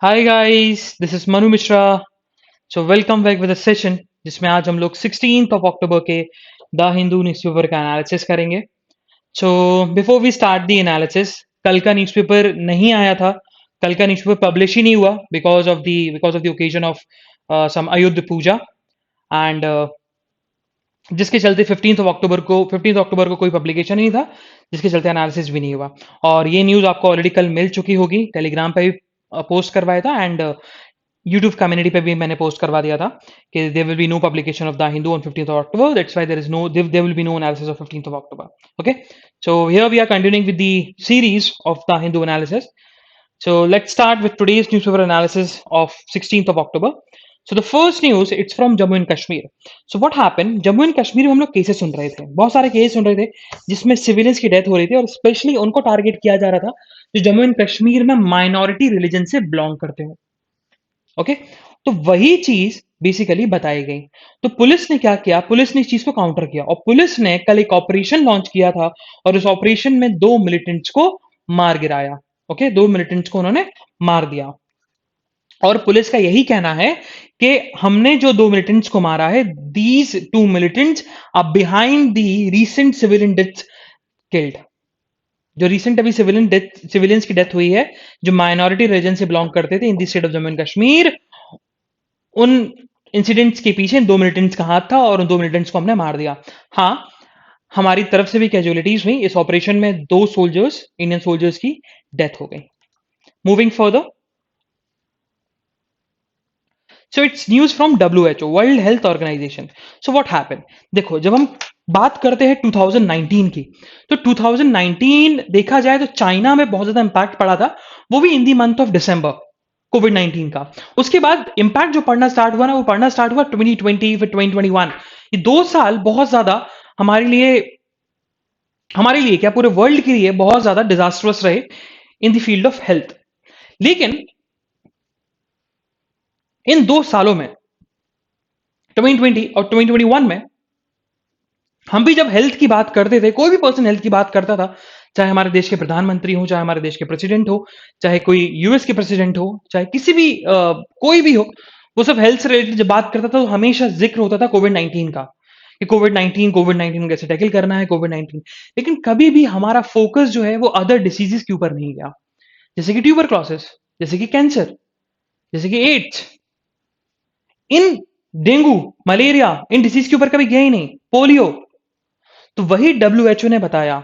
Hi guys, this is Manu Mishra. So welcome back with a session जिसमें आज हम लोग 16 ऑफ अक्टूबर के द हिंदू न्यूज़पेपर का एनालिसिस करेंगे। So before we start the analysis, कल का न्यूज़पेपर नहीं आया था। कल का न्यूज़पेपर पब्लिश ही नहीं हुआ because of the occasion of some Ayudha Puja and जिसके चलते 15 अक्टूबर को कोई पब्लिकेशन नहीं था, जिसके चलते एनालिसिस भी नहीं हुआ। और ये न्यूज़ आपको ऑलरेडी कल मिल चुकी होगी, टेलीग्राम पे भी पोस्ट करवाया था एंड यूट्यूब कम्युनिटी पे भी मैंने पोस्ट करवा दिया था कि there will be no publication of the Hindu on 15th of October. That's why there will be no analysis of 15th of October. Okay, so here we are continuing with the series of the Hindu analysis. So let's start with today's newspaper analysis of 16th of October. So the first news, it's from Jammu and Kashmir. So what happened? Jammu and Kashmir में हम लोग cases सुन रहे थे, बहुत सारे case सुन रहे थे जिसमें सिविलियंस की डेथ हो रही थी और स्पेशली उनको टारगेट किया जा रहा था जो जम्मू एंड कश्मीर में माइनॉरिटी रिलीजन से बिलोंग करते हो। ओके, तो वही चीज बेसिकली बताई गई। तो पुलिस ने क्या किया, पुलिस ने इस चीज को काउंटर किया और पुलिस ने कल एक ऑपरेशन लॉन्च किया था और उस ऑपरेशन में 2 मिलिटेंट्स को मार गिराया। ओके, 2 मिलिटेंट्स को उन्होंने मार दिया और पुलिस का यही कहना है कि हमने जो 2 मिलिटेंट्स को मारा है, these 2 militants are behind the recent civilian deaths killed. जो रिसेंट अभी सिविलियंस की डेथ हुई है जो माइनॉरिटी रीजन से बिलोंग करते थे in the state of Jammu and Kashmir, उन इंसिडेंट्स के पीछे 2 मिलिटेंट्स का हाथ था और उन 2 मिलिटेंट्स को हमने मार दिया। हाँ, हमारी तरफ से भी कैजुअलिटीज हुई इस ऑपरेशन में, 2 सोल्जर्स, इंडियन सोल्जर्स की डेथ हो गई। Moving further, so it's news from WHO, World Health Organization. So what happened, देखो जब हम बात करते हैं 2019 की, तो 2019 देखा जाए तो चाइना में बहुत ज्यादा इंपैक्ट पड़ा था, वो भी इन दी मंथ ऑफ दिसंबर, कोविड-19 का। उसके बाद इंपैक्ट जो पड़ना स्टार्ट हुआ ना, वो पड़ना स्टार्ट हुआ 2020 फिर 2021। ये 2 साल बहुत ज्यादा हमारे लिए हमारे लिए क्या, पूरे वर्ल्ड के लिए बहुत ज्यादा डिजास्टरस रहे in the field of health. लेकिन इन 2 सालों में, 2020 और 2021 में, हम भी जब हेल्थ की बात करते थे, कोई भी पर्सन हेल्थ की बात करता था, चाहे हमारे देश के प्रधानमंत्री हो, चाहे हमारे देश के प्रेसिडेंट हो, चाहे कोई यूएस के प्रेसिडेंट हो, चाहे किसी भी कोई भी हो, वो सब हेल्थ से रिलेटेड जब बात करता था तो हमेशा जिक्र होता था कोविड-19 का, कि कोविड-19 कैसे टैकल करना है, कोविड-19। लेकिन कभी भी हमारा फोकस जो है वो अदर डिसीजेस के ऊपर नहीं गया, जैसे कि ट्यूबरक्लोसिस, जैसे कि कैंसर, जैसे कि एड्स, इन डेंगू, मलेरिया, इन डिसीज के ऊपर कभी गया ही नहीं, पोलियो। तो वही WHO ने बताया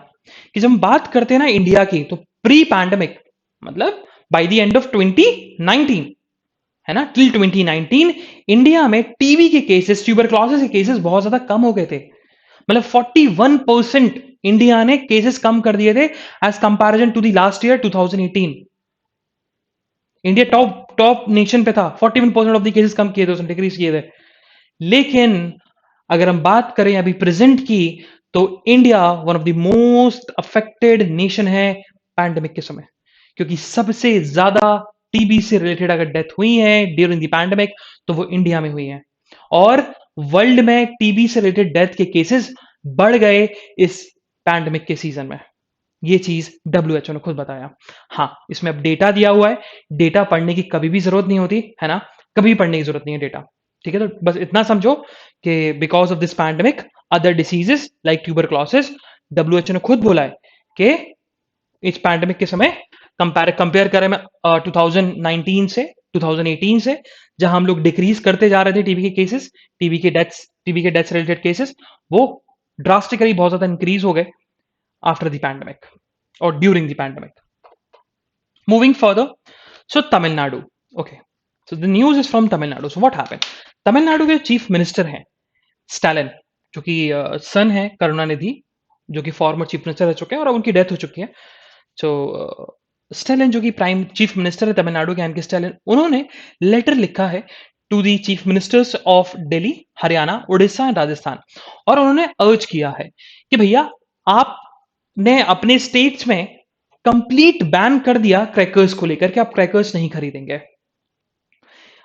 कि जब हम बात करते हैं ना इंडिया की, तो प्री पैंडमिक, मतलब बाय द एंड ऑफ 2019, है ना, टिल 2019 इंडिया में टीबी के केसेस, ट्यूबरक्लोसिस के केसेस बहुत ज्यादा कम हो गए थे। मतलब 41% इंडिया ने केसेस कम कर दिए थे as comparison to the last year 2018। India top top nation पे था, 41% ऑफ द केसेस कम किए थे, उसने डिक्रीज किए थे। लेकिन अगर हम बात करें अभी प्रेजेंट की, तो India one of the most affected nation है पैंडेमिक के समय, क्योंकि सबसे ज्यादा टीबी से रिलेटेड अगर डेथ हुई है ड्यूरिंग द पैंडेमिक तो वो इंडिया में हुई है। और वर्ल्ड में टीबी से रिलेटेड डेथ के केसेस बढ़ गए इस पैंडेमिक के सीजन में। ये चीज WHO ने खुद बताया। हाँ, इसमें अब डेटा दिया हुआ है, डेटा पढ़ने की कभी भी जरूरत नहीं होती है ना, कभी भी पढ़ने की जरूरत नहीं है डेटा। ठीक है, तो बस इतना समझो कि because of this pandemic, other diseases like tuberculosis, WHO ने खुद बोला है कि इस पैंडेमिक के समय कंपेयर करें मैं 2019 से 2018 से, जहां हम लोग डिक्रीज करते जा रहे थे टीबी के केसेस, टीबी के डेथ्स रिलेटेड केसेस, वो ड्रास्टिकली बहुत ज्यादा इंक्रीज हो गए after the pandemic or during the pandemic. Moving further, so Tamil Nadu. Okay, so the news is from Tamil Nadu. So what happened? Tamil Nadu के chief minister हैं Stalin, जो कि सन है करुणानिधि, जो कि फॉर्मर चीफ मिनिस्टर रह चुके हैं और उनकी डेथ हो चुकी है। सो स्टालिन जो कि प्राइम चीफ मिनिस्टर है तमिलनाडु के, एम के स्टालिन, उन्होंने लेटर लिखा है to the chief ministers of Delhi, Haryana, Orissa and Rajasthan, और उन्होंने अर्ज किया है कि भैया आपने अपने स्टेट्स में कंप्लीट बैन कर दिया क्रैकर्स को लेकर के, आप क्रैकर्स नहीं खरीदेंगे।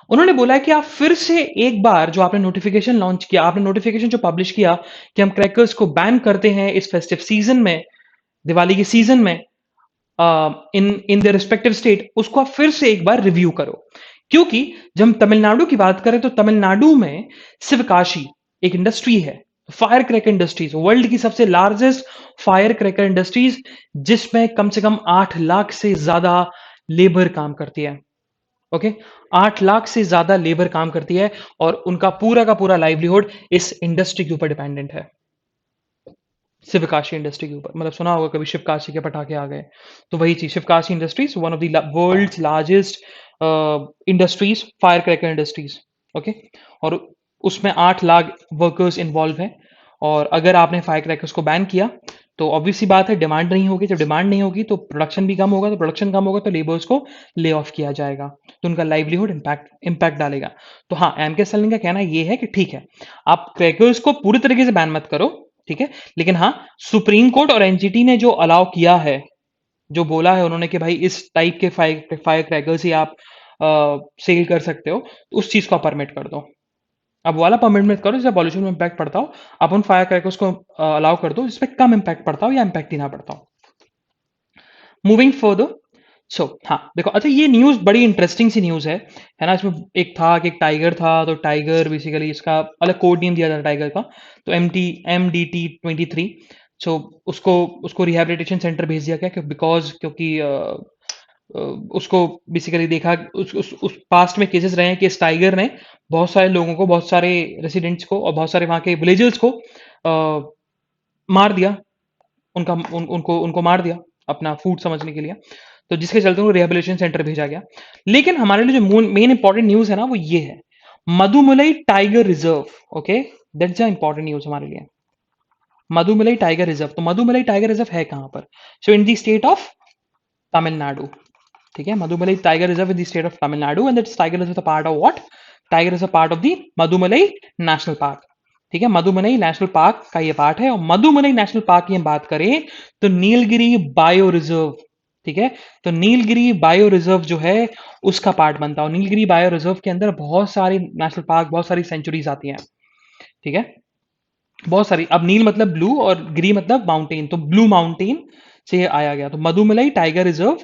उन्होंने बोला कि आप फिर से एक बार जो आपने नोटिफिकेशन लॉन्च किया, आपने नोटिफिकेशन जो पब्लिश किया कि हम क्रैकर्स को बैन करते हैं इस फेस्टिव सीजन में, दिवाली के सीजन में, इन इन द रिस्पेक्टिव स्टेट, उसको आप फिर से एक बार रिव्यू करो। क्योंकि जब हम तमिलनाडु की बात करें तो तमिलनाडु में शिवकाशी एक इंडस्ट्री है, फायर क्रैकर इंडस्ट्रीज, वर्ल्ड की सबसे लार्जेस्ट फायर क्रैकर इंडस्ट्रीज, जिसमें कम से कम 8 लाख से ज्यादा लेबर काम करती है। ओके, 8 लाख से ज्यादा लेबर काम करती है और उनका पूरा का पूरा लाइवलीहुड इस इंडस्ट्री के ऊपर डिपेंडेंट है, शिवकाशी इंडस्ट्री के ऊपर। मतलब सुना होगा कभी शिवकाशी के पटाखे आ गए, तो वही चीज, Sivakasi industries one of the world's largest industries, fire cracker industries. Okay, और उसमें 8 लाख वर्कर्स इन्वॉल्व हैं। और अगर आपने फायर क्रैकर्स को बैन किया तो ऑब्वियस सी बात है डिमांड नहीं होगी, जब डिमांड नहीं होगी तो प्रोडक्शन भी कम होगा, तो प्रोडक्शन कम होगा तो लेबर्स को ले ऑफ किया जाएगा, तो उनका लाइवलीहुड इम्पैक्ट डालेगा। तो हाँ, एम के स्टालिन का कहना ये है कि ठीक है, आप क्रैकर्स को पूरी तरीके से बैन मत करो, ठीक है, लेकिन हाँ, सुप्रीम कोर्ट और एनजीटी ने जो अलाउ किया है, जो बोला है उन्होंने कि भाई इस टाइप के फायर क्रैकर्स ही आप सेल कर सकते हो, तो उस चीज को परमिट कर दो। अब वाला परमिट मत करो जिससे पॉल्यूशन में इम्पैक्ट पड़ता हो, आप उन फायर क्रैकर्स को अलाउ कर दो जिसपे कम इम्पैक्ट पड़ता हो या इम्पैक्ट ही ना पड़ता हो। मूविंग फर्दर, सो हाँ देखो, अच्छा ये न्यूज बड़ी इंटरेस्टिंग सी न्यूज है ना। इसमें एक था कि एक टाइगर था, तो टाइगर बेसिकली इसका अलग कोड नेम दिया जाता टाइगर का, तो MDT-23। सो उसको उसको रिहैबिलिटेशन सेंटर भेज दिया गया, बिकॉज क्योंकि उसको बेसिकली देखा, उस पास्ट में केसेस रहे हैं कि इस टाइगर ने बहुत सारे लोगों को, बहुत सारे रेसिडेंट्स को और बहुत सारे वहाँ के विलेजर्स को मार दिया, उनको मार दिया अपना फूड समझने के लिए, तो जिसके चलते उनको रिहेबिलिटेशन सेंटर भेजा गया। लेकिन हमारे लिए जो मेन इंपॉर्टेंट न्यूज है ना, वो ये है, Mudumalai tiger reserve. Okay, that's the important news हमारे लिए, मधुमलाई टाइगर रिजर्व। तो मधुमलाई टाइगर रिजर्व है कहां पर? So in the state of Tamil Nadu, ठीक है, Mudumalai tiger reserve in the state of Tamil Nadu, and that's tiger reserve part of what? Tiger is a part of the Mudumalai national park. ठीक है, मधुमलाई नेशनल पार्क का ये पार्ट है। और मधुमलाई नेशनल पार्क की हम बात करें तो नीलगिरी बायो रिजर्व, ठीक है, तो नीलगिरी बायो रिजर्व जो है उसका पार्ट बनता है। और नीलगिरी बायो रिजर्व के अंदर बहुत सारी नेशनल पार्क, बहुत सारी सेंचुरीज आती हैं, ठीक है, बहुत सारी। अब नील मतलब ब्लू और गिरी मतलब माउंटेन, तो ब्लू माउंटेन से आया गया। तो Mudumalai tiger reserve,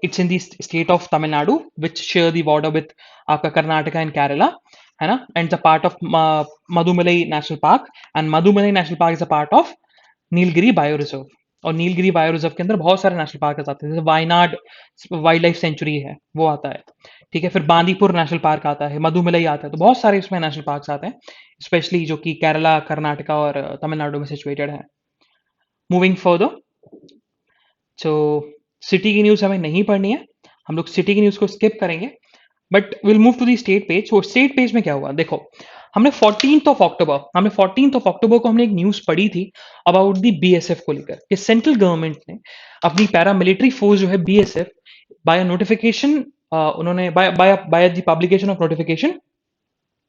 it's in the state of Tamil Nadu which share the border with आपका कर्नाटका एंड केरला, है ना, and the part of Mudumalai national park, and Mudumalai national park is a part of Nilgiri bio reserve. और Nilgiri bio reserve के अंदर बहुत सारे नेशनल पार्क आते हैं, जैसे वायनाड वाइल्ड लाइफ सेंचुरी है वो आता है, ठीक है, फिर बांदीपुर नेशनल पार्क आता है, मधुमलाई आता है, तो बहुत सारे इसमें नेशनल पार्क आते हैं, स्पेशली जो कि केरला, कर्नाटका और तमिलनाडु में सिचुएटेड है। मूविंग फर्दर, सो सिटी की न्यूज हमें नहीं पढ़नी है, हम लोग सिटी की न्यूज को स्किप करेंगे, but will move to the state page. तो स्टेट पेज में क्या हुआ देखो, हमने 14th ऑफ अक्टूबर को हमने एक न्यूज पढ़ी थी अबाउट दी बीएसएफ को लेकर, कि सेंट्रल गवर्नमेंट ने अपनी पैरामिलिट्री फोर्स जो है बीएसएफ, बाय नोटिफिकेशन, उन्होंने by the publication of notification,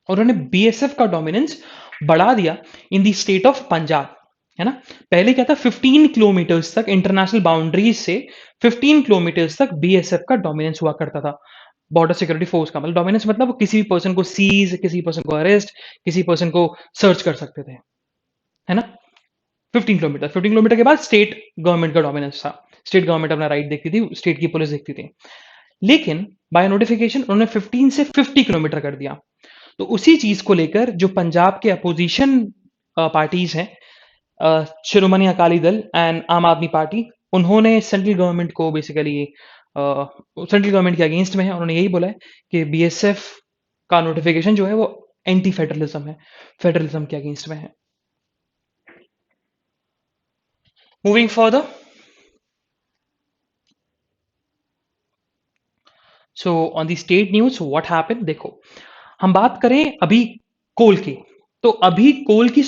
उन्होंने बीएसएफ का डोमिनेंस बढ़ा दिया इन द स्टेट ऑफ पंजाब, है ना। पहले क्या था, 15 किलोमीटर्स तक इंटरनेशनल बाउंड्रीज से 15 किलोमीटर्स तक बीएसएफ का डोमिनेंस हुआ करता था, बॉर्डर सिक्योरिटी फोर्स का। मतलब डोमिनेंस मतलब वो किसी भी पर्सन को सीज, किसी पर्सन को अरेस्ट, किसी पर्सन को सर्च कर सकते थे, है ना। 15 किलोमीटर के बाद स्टेट गवर्नमेंट का डोमिनेंस था, स्टेट गवर्नमेंट अपना राइट देखती थी, स्टेट की पुलिस देखती थी। लेकिन बाय नोटिफिकेशन उन्होंने 15 से 50 किलोमीटर कर दिया। तो उसी चीज को लेकर जो पंजाब के अपोजिशन पार्टीज हैं, शिरोमणि अकाली दल एंड आम आदमी पार्टी, उन्होंने सेंट्रल गवर्नमेंट को बेसिकली, सेंट्रल गवर्नमेंट के अगेंस्ट में है। उन्होंने यही बोला है कि बीएसएफ का नोटिफिकेशन जो है वो एंटी फेडरलिज्म है, फेडरलिज्म के अगेंस्ट में है। Moving further, so on the state news what happened, देखो हम बात करें अभी कोल की, तो अभी कोल की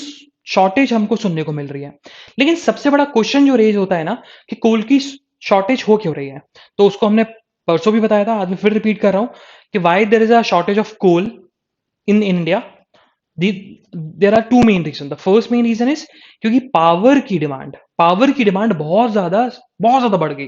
शॉर्टेज हमको सुनने को मिल रही है। लेकिन सबसे बड़ा क्वेश्चन जो रेज होता है ना, कि कोल की शॉर्टेज हो क्यों रही है, तो उसको हमने परसों भी बताया था, आज मैं फिर रिपीट कर रहा हूं कि why there is a shortage of coal in India. There are two main reason. The first main reason is क्योंकि पावर की डिमांड बहुत ज्यादा बढ़ गई।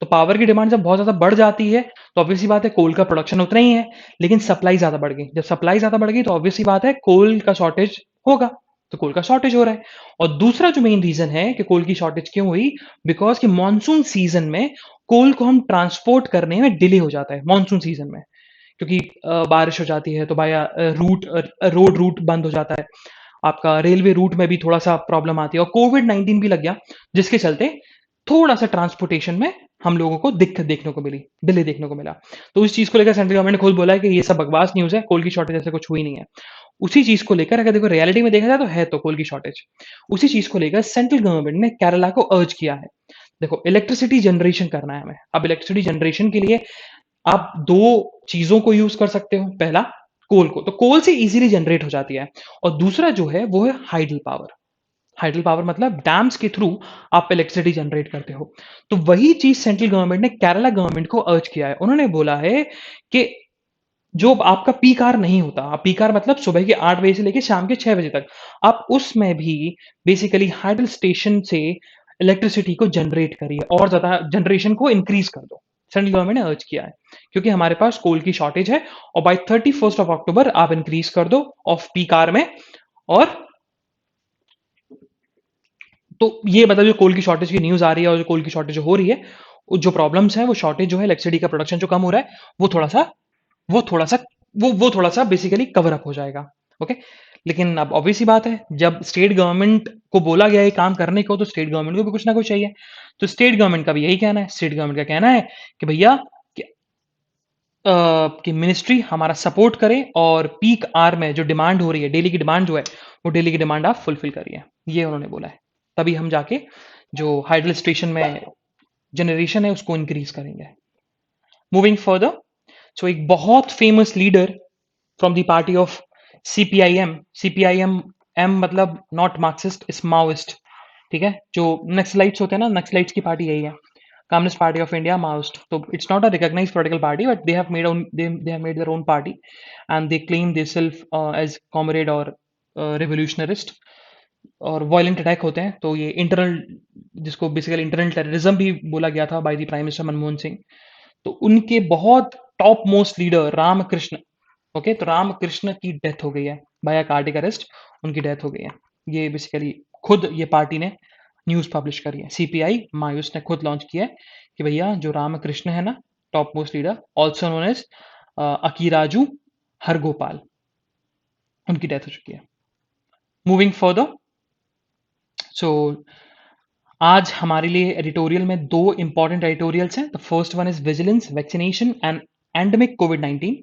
तो पावर की डिमांड जब बहुत ज्यादा बढ़ जाती है तो ऑब्वियसली बात है कोल का प्रोडक्शन उतना ही है, लेकिन सप्लाई ज्यादा बढ़ गई। जब सप्लाई ज्यादा बढ़ गई तो ऑब्वियसली बात है कोल का शॉर्टेज होगा, तो कोल का शॉर्टेज हो रहा है। और दूसरा जो मेन रीजन है कि कोल की शॉर्टेज क्यों हुई, बिकॉज कि मॉनसून सीजन में कोल को हम ट्रांसपोर्ट करने में डिले हो जाता है मॉनसून सीजन में, क्योंकि बारिश हो जाती है तो बाया रोड रूट बंद हो जाता है, आपका रेलवे रूट में भी थोड़ा सा प्रॉब्लम आती है, और कोविड-19 भी लग गया, जिसके चलते थोड़ा सा ट्रांसपोर्टेशन में हम लोगों को दिक्कत देखने को मिली, डिले देखने को मिला। तो उस चीज को लेकर सेंट्रल गवर्नमेंट ने खुद बोला है कि ये सब बकवास न्यूज है, कोल की शॉर्टेज ऐसे कुछ हुई नहीं है। उसी चीज को लेकर अगर देखो रियलिटी में देखा जाए तो है तो कोल की शॉर्टेज। उसी चीज को लेकर सेंट्रल गवर्नमेंट ने केरला को अर्ज किया है, देखो इलेक्ट्रिसिटी जनरेशन करना है हमें, अब इलेक्ट्रिसिटी जनरेशन के लिए आप दो चीजों को यूज कर सकते हो, पहला कोल को, तो कोल से इजीली जनरेट हो जाती है, और दूसरा जो है वो है हाइडल पावर। हाइडल पावर मतलब डैम्स के थ्रू आप इलेक्ट्रिसिटी जनरेट करते हो। तो वही चीज सेंट्रल गवर्नमेंट ने केरला गवर्नमेंट को अर्ज किया है, उन्होंने बोला है कि जो आपका पीक आवर नहीं होता, पीक आवर मतलब सुबह के 8 बजे से लेके शाम के 6 बजे तक, आप उसमें भी बेसिकली हाइडल स्टेशन से इलेक्ट्रिसिटी को जनरेट करिए और ज़्यादा जनरेशन को इंक्रीज कर दो। सेंट्रल गवर्नमेंट ने अर्ज किया है, क्योंकि हमारे पास कोल की शॉर्टेज है, और बाय 31st ऑफ अक्टूबर आप इंक्रीज कर दो ऑफ पीक आवर में। और तो ये मतलब जो कोल की शॉर्टेज की न्यूज़ आ रही है और जो कोल की शॉर्टेज हो रही है, जो प्रॉब्लम्स है वो शॉर्टेज जो है इलेक्ट्रिसिटी का प्रोडक्शन जो कम हो रहा है, वो थोड़ा सा वो थोड़ा सा वो थोड़ा सा बेसिकली कवर अप हो जाएगा। ओके, लेकिन अब ऑब्वियस सी बात है, जब स्टेट गवर्नमेंट को बोला गया है काम करने को, तो स्टेट गवर्नमेंट को भी कुछ ना कुछ चाहिए। तो स्टेट गवर्नमेंट का भी यही कहना है, स्टेट गवर्नमेंट का कहना है कि भैया कि, कि मिनिस्ट्री हमारा सपोर्ट करे, और पीक आर में जो डिमांड हो रही है, डेली की डिमांड जो है, वो डेली की डिमांड आप फुलफिल करिए, ये उन्होंने बोला है। तभी हम जाके जो हाइडल स्टेशन में जनरेशन है उसको इंक्रीज करेंगे। मूविंग फर्दर, सो एक बहुत famous leader from the party of CPIM, CPIM M मतलब नॉट मार्क्सिस्ट, इस माओइस्ट, ठीक है, जो नक्सलाइट्स होते हैं ना, नक्सलाइट्स की पार्टी यही है, communist party of India, Maoist. तो it's not a recognised political party, but they have made their own party, and they claim they self as comrade और रिवोल्यूशनरिस्ट, और वायलेंट अटैक होते हैं, तो ये इंटरनल, जिसको बेसिकली इंटरनल टेररिज्म भी बोला गया था by the prime minister Manmohan Singh. तो उनके बहुत top most leader Ramakrishna, okay, तो रामकृष्ण की डेथ हो गई है बाय कार्डिक अरेस्ट, उनकी डेथ हो गई है। ये बेसिकली खुद ये पार्टी ने न्यूज़ पब्लिश करी है, सीपीआई मायूस ने खुद लॉन्च किया है कि भैया जो रामकृष्ण है ना, top most leader, also known as Akkiraju Haragopal, उनकी डेथ हो चुकी है। मूविंग फर्दर, सो आज हमारे लिए एडिटोरियल में दो इंपॉर्टेंट एडिटोरियल्स हैं। The first one is vigilance vaccination and endemic कोविड-19,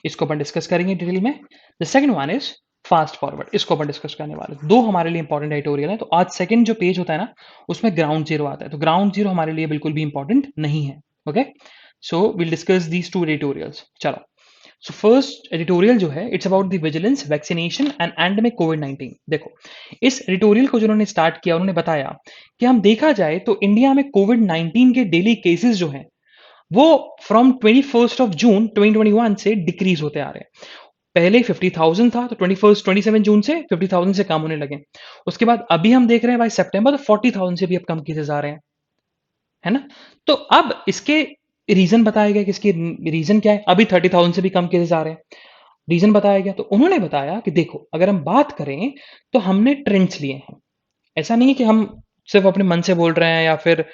इसको अपन डिस्कस करेंगे डिटेल में। The second one is fast forward, इसको अपन डिस्कस करने वाले हैं। दो हमारे लिए इंपॉर्टेंट एडिटोरियल है। तो आज सेकंड जो पेज होता है ना, उसमें ग्राउंड जीरो आता है, तो ग्राउंड जीरो हमारे लिए बिल्कुल भी इंपॉर्टेंट नहीं है। Okay, so will discuss these two editorials. चलो, सो फर्स्ट एडिटोरियल जो है, it's about the vigilance vaccination and endemic कोविड-19। देखो, इस एडिटोरियल को जिन्होंने स्टार्ट किया, उन्होंने बताया कि हम देखा जाए तो इंडिया में कोविड-19 के डेली केसेस जो हैं, वो फ्रॉम 21st ऑफ जून 2021 से डिक्रीज होते आ रहे हैं। पहले 50,000 था, तो 27 जून से 50,000 से कम होने लगे। उसके बाद अभी हम देख रहे हैं भाई सितंबर, तो 40,000 से भी अब कम केसेस आ रहे हैं, है ना। तो अब इसके रीजन बताया गया कि इसकी रीजन क्या है, अभी 30,000 से भी कम केसेस आ रहे हैं, रीजन बताया गया। तो उन्होंने बताया कि देखो, अगर हम बात करें तो हमने ट्रेंड्स लिए हैं, ऐसा नहीं है कि हम सिर्फ अपने मन से बोल रहे हैं, या फिर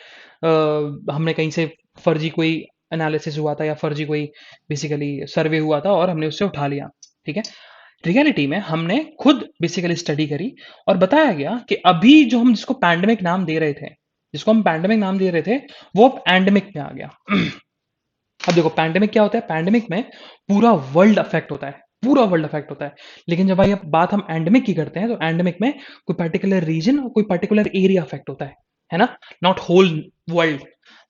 हमने कहीं से फर्जी कोई एनालिसिस हुआ था, या फर्जी कोई बेसिकली सर्वे हुआ था और हमने उससे उठा लिया, ठीक है। रियलिटी में हमने खुद बेसिकली स्टडी करी, और बताया गया कि अभी जो हम जिसको पैंडेमिक नाम दे रहे थे, जिसको हम पैंडेमिक नाम दे रहे थे, वो अब एंडेमिक में आ गया। अब देखो पैंडेमिक क्या होता है, पैंडेमिक में पूरा वर्ल्ड अफेक्ट होता है, पूरा वर्ल्ड अफेक्ट होता है। लेकिन जब भाई अब बात हम एंडेमिक की करते हैं, तो एंडेमिक में कोई पर्टिकुलर रीजन और कोई पर्टिकुलर एरिया अफेक्ट होता है ना, नॉट होल वर्ल्ड।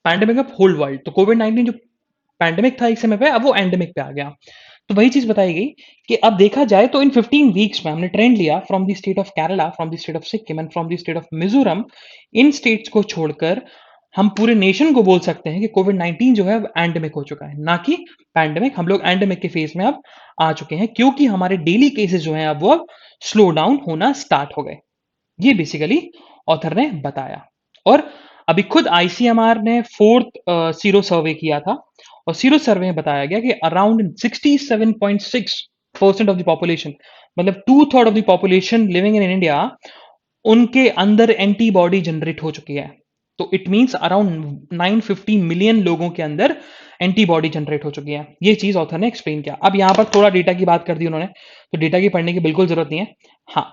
पैंडेमिक में होल वर्ल्ड, तो कोविड-19 जो पैंडेमिक था एक समय पे, अब वो एंडेमिक पे आ गया। तो वही चीज बताई गई कि अब देखा जाए तो इन 15 वीक्स में हमने ट्रेंड लिया from the state of Kerala, from the state of Sikkim and from the state of Mizoram. In states को छोड़कर हम पूरे नेशन को बोल सकते हैं कि कोविड-19 जो है अब एंडेमिक हो चुका है, ना कि पैंडेमिक। हम लोग एंडेमिक के फेज में अब आ चुके हैं, क्योंकि हमारे डेली केसेस जो हैं अब वो अब स्लो डाउन होना स्टार्ट हो गए। ये बेसिकली ऑथर ने बताया। और अभी खुद आईसीएमआर ने फोर्थ सीरो सर्वे किया था, और सीरो सर्वे में बताया गया कि around 67.6 percent of the population, मतलब 2/3 of the population living in India, उनके अंदर एंटीबॉडी जनरेट हो चुकी है। तो इट मींस अराउंड 950 मिलियन लोगों के अंदर एंटीबॉडी जनरेट हो चुकी है। ये चीज ऑथर ने एक्सप्लेन किया। अब यहां पर थोड़ा डेटा की बात कर दी उन्होंने, तो डेटा की पढ़ने की बिल्कुल जरूरत नहीं है। हाँ,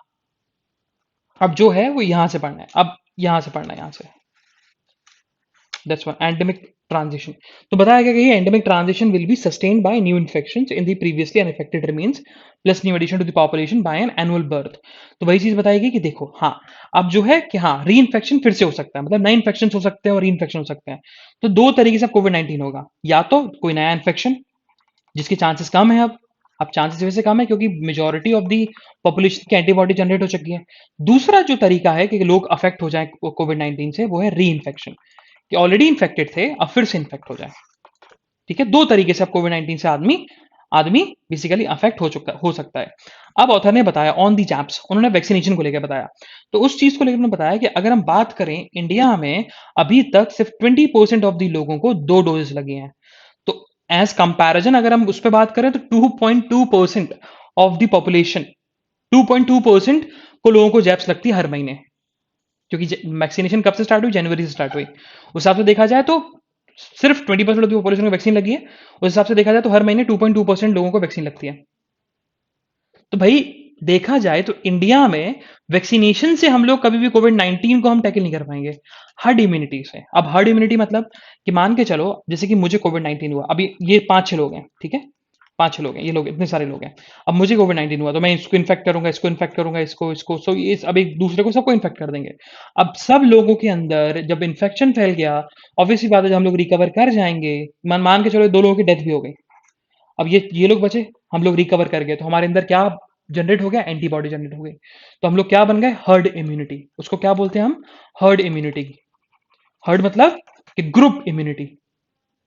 अब जो है वो यहां से पढ़ना है, अब यहां से पढ़ना है, यहां से दैट्स वन एंडेमिक ट्रांजिशन। तो बताया गया कि ये endemic transition will be sustained by new infections in the previously unaffected remains plus new addition to the population by an annual birth. तो वही चीज बताई गई कि देखो, हाँ, अब जो है कि हाँ, री इन्फेक्शन फिर से हो सकता है, मतलब नए इन्फेक्शन हो सकते हैं और री इन्फेक्शन हो सकते हैं। तो दो तरीके से कोविड-19 होगा, या तो कोई नया इन्फेक्शन जिसके चांसेस कम है, अब चांसेस वैसे कम है क्योंकि मेजॉरिटी ऑफ दी पॉपुलेशन की एंटीबॉडी जनरेट हो चुकी है। दूसरा जो तरीका है कि लोग अफेक्ट हो जाए कोविड-19 से, वो है री इन्फेक्शन, कि ऑलरेडी इन्फेक्टेड थे, अब फिर से इन्फेक्ट हो जाए। ठीक है, दो तरीके से अब कोविड-19 से आदमी आदमी बेसिकली अफेक्ट हो सकता है। अब ऑथर ने बताया ऑन दी जैप्स, उन्होंने वैक्सीनेशन को लेकर बताया। तो उस चीज को लेकर उन्होंने बताया कि अगर हम बात करें इंडिया में, अभी तक सिर्फ 20% ऑफ दी लोगों को 2 डोजेस लगे हैं। तो एज कंपैरिजन अगर हम उस पर बात करें तो 2.2% ऑफ द पॉपुलेशन, 2.2% को लोगों को जैप्स लगती है हर महीने, क्योंकि वैक्सीनेशन कब से स्टार्ट हुई? जनवरी से स्टार्ट हुई। उस हिसाब से देखा जाए तो सिर्फ 20% ऑफ द पॉपुलेशन को वैक्सीन लगी है। उस हिसाब से देखा जाए तो हर महीने 2.2% लोगों को वैक्सीन लगती है। तो भाई देखा जाए तो इंडिया में वैक्सीनेशन से हम लोग कभी भी कोविड-19 को हम टैकल नहीं कर पाएंगे, हर्ड इम्यूनिटी से। अब हर्ड इम्यूनिटी मतलब कि मान के चलो जैसे कि मुझे कोविड-19 हुआ, अभी ये 5-6 लोग हैं, ठीक है, 5-6 लोग हैं, ये लोग इतने सारे लोग हैं। अब मुझे कोविड-19 हुआ तो मैं इसको इन्फेक्ट करूंगा, इसको इन्फेक्ट करूंगा, इसको इसको सो ये अब एक दूसरे को सबको इन्फेक्ट कर देंगे। अब सब लोगों के अंदर जब इन्फेक्शन फैल गया, ऑब्वियसली बात है, जब हम लोग रिकवर कर जाएंगे, मान मान के चलो 2 लोगों की डेथ भी हो गई, अब ये लोग बचे, हम लोग रिकवर कर गए, तो हमारे अंदर क्या जनरेट हो गया? एंटीबॉडी जनरेट हो गई। तो हम लोग क्या बन गए? Herd immunity. उसको क्या बोलते हैं हम? Herd immunity. हर्ड मतलब कि ग्रुप इम्यूनिटी,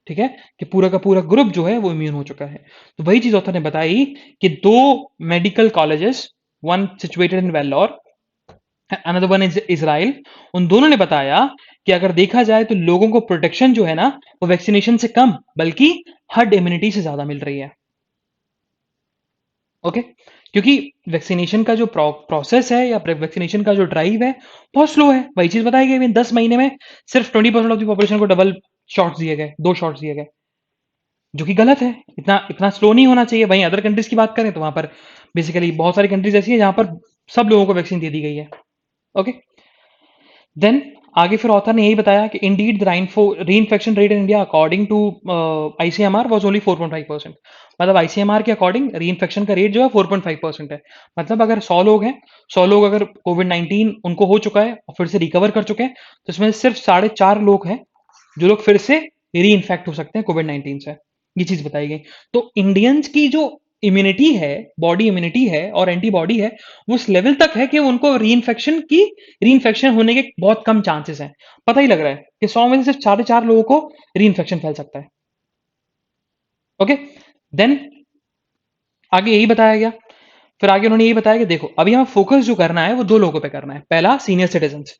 ठीक है, कि पूरा का पूरा ग्रुप जो है वो इम्यून हो चुका है। तो वही चीज ऑथर ने बताई कि 2 medical colleges, one situated in Vellore, another one is Israel, उन दोनों ने बताया कि अगर देखा जाए तो लोगों को प्रोटेक्शन जो है ना, वो वैक्सीनेशन से कम बल्कि हर्ड इम्यूनिटी से ज्यादा मिल रही है। ओके, क्योंकि वैक्सीनेशन का जो प्रोसेस है या वैक्सीनेशन का जो ड्राइव है बहुत स्लो है। वही चीज बताई गई, 10 महीने में सिर्फ 20% ऑफ द पॉपुलेशन को डबल शॉट्स दिए गए, 2 शॉट्स दिए गए, जो कि गलत है। इतना इतना स्लो नहीं होना चाहिए। वहीं अदर कंट्रीज की बात करें तो वहां पर बेसिकली बहुत सारी कंट्रीज ऐसी है जहां पर सब लोगों को वैक्सीन दे दी गई है। ओके, देन आगे फिर ऑथर ने यही बताया कि indeed the reinfection rate in India according to ICMR was only 4.5%। मतलब आईसीएमआर के अकॉर्डिंग री इन्फेक्शन का रेट जो है 4.5% है। मतलब अगर 100 लोग हैं, 100 लोग अगर कोविड-19 उनको हो चुका है और फिर से रिकवर कर चुके हैं, तो इसमें सिर्फ 4.5 लोग हैं जो लोग फिर से री इन्फेक्ट हो सकते हैं कोविड-19 से। ये चीज बताई गई। तो इंडियंस की जो इम्यूनिटी है, बॉडी इम्यूनिटी है और एंटीबॉडी है, वो उस लेवल तक है कि उनको री इन्फेक्शन होने के बहुत कम चांसेस हैं। पता ही लग रहा है कि 100 में से सिर्फ 4.5 लोगों को री इन्फेक्शन फैल सकता है। ओके, देन आगे यही बताया गया। फिर आगे उन्होंने यही बताया कि देखो अभी हमें फोकस जो करना है वो 2 लोगों पे करना है। पहला सीनियर सिटीजन्स।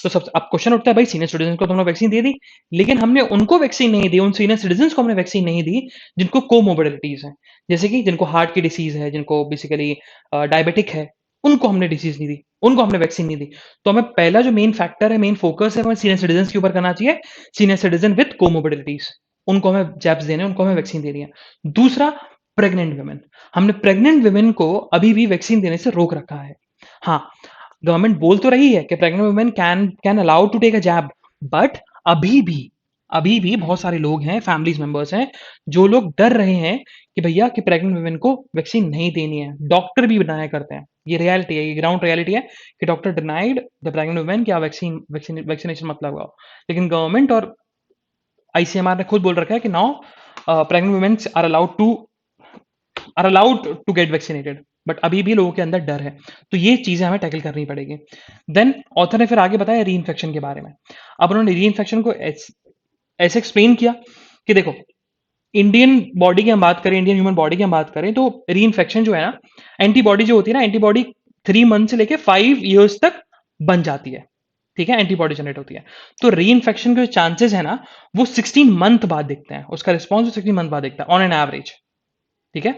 तो सब अब क्वेश्चन उठता है, भाई सीनियर सिटीजन को तो हमने वैक्सीन दे दी, लेकिन हमने उनको वैक्सीन नहीं दी, उन सीनियर सिटीजन्स को हमने वैक्सीन नहीं दी जिनको कोमोर्बिडिटीज है, जैसे कि जिनको हार्ट की डिसीज है, जिनको बेसिकली डायबिटिक है, उनको हमने डिसीज नहीं दी, उनको हमने वैक्सीन नहीं दी। तो हमें पहला जो मेन फैक्टर है, मेन फोकस है, हमें सीनियर सिटीजन के ऊपर करना चाहिए। सीनियर सिटीजन विद कोमोर्बिडिटीज, उनको हमें जैब्स देने, उनको हमें वैक्सीन देनी है। दूसरा, प्रेग्नेंट वुमेन। हमने प्रेग्नेंट वुमेन को अभी भी वैक्सीन देने से रोक रखा है। हाँ, गवर्नमेंट बोल तो रही है कि pregnant women can can allow to take a jab, but अभी भी अभी भी बहुत सारे लोग हैं, फैमिलीज मेंबर्स हैं, जो लोग डर रहे हैं कि भैया कि प्रेग्नेंट वुमेन को वैक्सीन नहीं देनी है। डॉक्टर भी डिनाई करते हैं, ये रियलिटी है, ये ग्राउंड रियलिटी है कि doctor denied the pregnant women कि आप वैक्सीनेशन मत लगाओ। लेकिन गवर्नमेंट और आईसीएमआर ने खुद बोल रखा है कि now pregnant women are allowed to get vaccinated, but अभी भी लोगों के अंदर डर है। तो ये चीजें हमें टैकल करनी पड़ेगी। देन ऑथर ने फिर आगे बताया री इन्फेक्शन के बारे में। अब उन्होंने री इन्फेक्शन को ऐसे एक्सप्लेन किया कि देखो, इंडियन बॉडी की हम बात करें, इंडियन ह्यूमन बॉडी की हम बात करें, तो री इन्फेक्शन जो है ना, एंटीबॉडी जो होती है ना, एंटीबॉडी 3 मंथ से लेके 5 years तक बन जाती है। ठीक है, एंटीबॉडी जनरेट होती है। तो री इन्फेक्शन के जो चांसेस है ना, वो 16 मंथ बाद दिखते हैं, उसका रिस्पॉन्स 16 मंथ बाद दिखता है ऑन एन एवरेज। ठीक है,